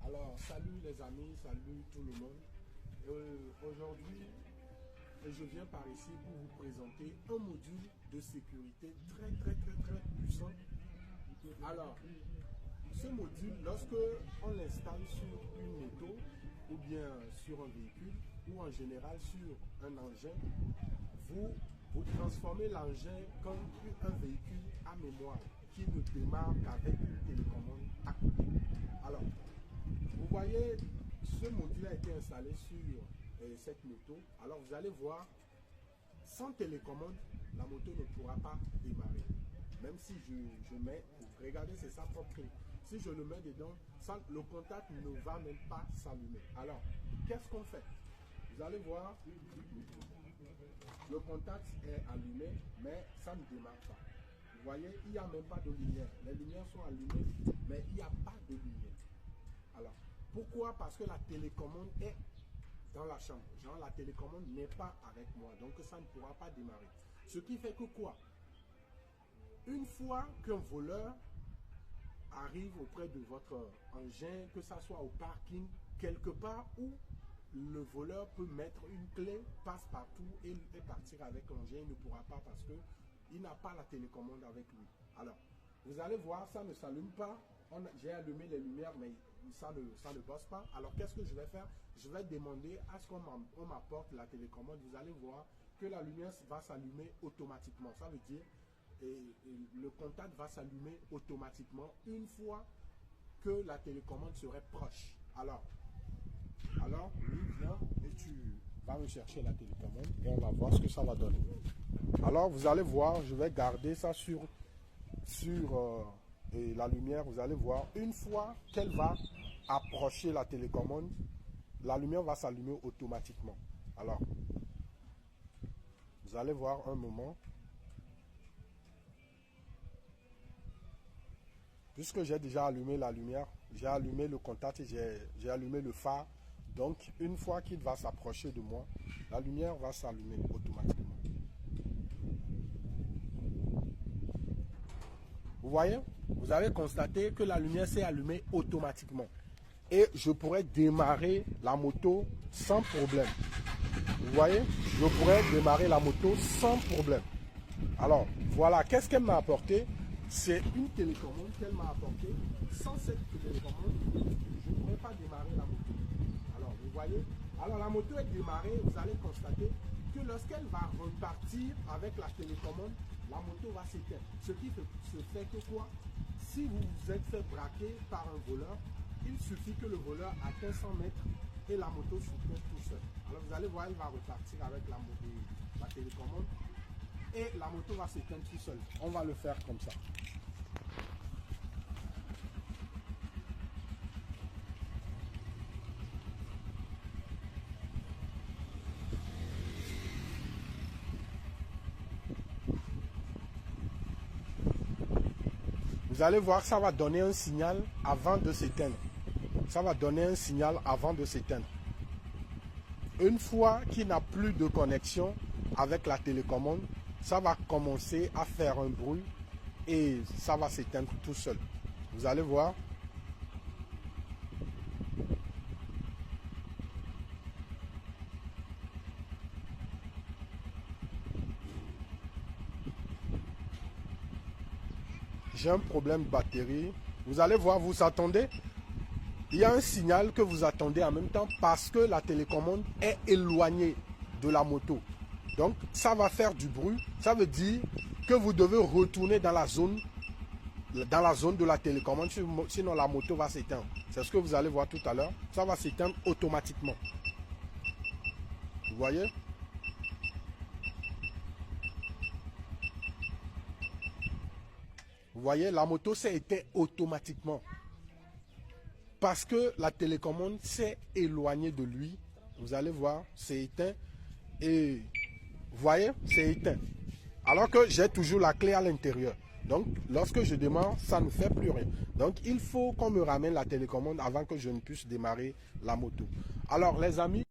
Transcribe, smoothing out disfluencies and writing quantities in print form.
Alors, salut les amis, salut tout le monde. Aujourd'hui, je viens par ici pour vous présenter un module de sécurité très puissant. Alors, ce module, lorsque on l'installe sur une moto ou bien sur un véhicule ou en général sur un engin, vous transformez l'engin comme un véhicule à mémoire qui ne démarre qu'avec une télécommande à côté. Alors, vous voyez, ce module a été installé sur cette moto. Alors, vous allez voir, sans télécommande, la moto ne pourra pas démarrer. Même si je mets, regardez, c'est sa propre clé. Si je le mets dedans, le contact ne va même pas s'allumer. Alors, qu'est-ce qu'on fait? Vous allez voir, le contact est allumé, mais ça ne démarre pas. Vous voyez, il n'y a même pas de lumière. Les lumières sont allumées, mais il n'y a pas de lumière. Alors, pourquoi? Parce que la télécommande est dans la chambre. Genre, la télécommande n'est pas avec moi, donc ça ne pourra pas démarrer. Ce qui fait que quoi? Une fois qu'un voleur arrive auprès de votre engin, que ça soit au parking, quelque part où le voleur peut mettre une clé, passe partout et partir avec l'engin, il ne pourra pas parce qu'il n'a pas la télécommande avec lui. Alors, vous allez voir, ça ne s'allume pas. J'ai allumé les lumières, mais ça ne bosse pas. Alors, qu'est-ce que je vais faire? Je vais demander à ce qu'on m'apporte la télécommande. Vous allez voir que la lumière va s'allumer automatiquement. Ça veut dire le contact va s'allumer automatiquement une fois que la télécommande serait proche. Alors, lui, viens et tu vas me chercher la télécommande et on va voir ce que ça va donner. Alors, vous allez voir, je vais garder ça sur la lumière. Vous allez voir, une fois qu'elle va approcher la télécommande, la lumière va s'allumer automatiquement. Alors, vous allez voir un moment. Puisque j'ai déjà allumé la lumière, j'ai allumé le contact et j'ai allumé le phare. Donc, une fois qu'il va s'approcher de moi, la lumière va s'allumer automatiquement. Vous voyez? Vous avez constaté que la lumière s'est allumée automatiquement. Et je pourrais démarrer la moto sans problème. Vous voyez? Je pourrais démarrer la moto sans problème. Alors, voilà. Qu'est-ce qu'elle m'a apporté? C'est une télécommande qu'elle m'a apportée. Sans cette télécommande, je ne pourrais pas démarrer la moto. Alors, vous voyez? Alors, la moto est démarrée. Vous allez constater que lorsqu'elle va repartir avec la télécommande, la moto va s'éteindre. Ce qui se fait que quoi? Si vous vous êtes fait braquer par un voleur, il suffit que le voleur atteigne 100 mètres et la moto s'éteint tout seul. Alors, vous allez voir, elle va repartir avec la télécommande. Et la moto va s'éteindre tout seul. On va le faire comme ça. Vous allez voir, ça va donner un signal avant de s'éteindre. Ça va donner un signal avant de s'éteindre. Une fois qu'il n'a plus de connexion avec la télécommande, ça va commencer à faire un bruit et ça va s'éteindre tout seul. Vous allez voir. J'ai un problème de batterie. Vous allez voir, vous attendez. Il y a un signal que vous attendez en même temps parce que la télécommande est éloignée de la moto. Donc, ça va faire du bruit. Ça veut dire que vous devez retourner dans la zone de la télécommande. Sinon, la moto va s'éteindre. C'est ce que vous allez voir tout à l'heure. Ça va s'éteindre automatiquement. Vous voyez? Vous voyez, la moto s'est éteinte automatiquement. Parce que la télécommande s'est éloignée de lui. Vous allez voir, c'est éteint. Et vous voyez, c'est éteint. Alors que j'ai toujours la clé à l'intérieur. Donc, lorsque je démarre, ça ne fait plus rien. Donc, il faut qu'on me ramène la télécommande avant que je ne puisse démarrer la moto. Alors, les amis,